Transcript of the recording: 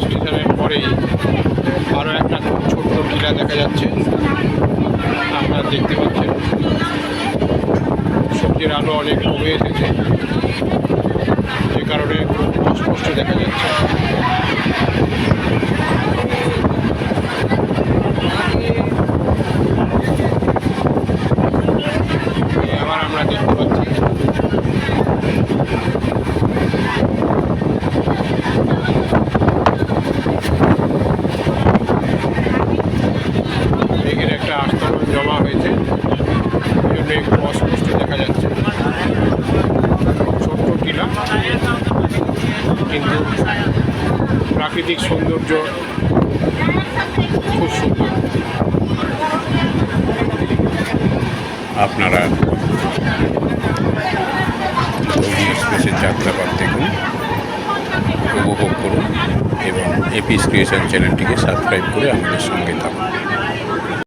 স্টেশনের পরেই আরও একটা ছোট্ট টিলা দেখা যাচ্ছে। আপনারা দেখতে পাচ্ছেন সূর্যের আলো অনেক কমে এসেছে, যে কারণে অস্পষ্ট দেখা যাচ্ছে। আবার আমরা দেখতে পাচ্ছি মেঘের একটা আস্তরণ জমা হয়েছে, এই জন্য একটু অস্পষ্ট দেখা যাচ্ছে। ছোট্ট টিলা, কিন্তু প্রাকৃতিক সৌন্দর্য খুব সুন্দর। আপনারা এক্সপ্রেসের যাত্রাপথ দেখুন, উপভোগ করুন এবং এপিস ক্রিয়েশন চ্যানেলটিকে সাবস্ক্রাইব করে আমাদের সঙ্গে থাকুন।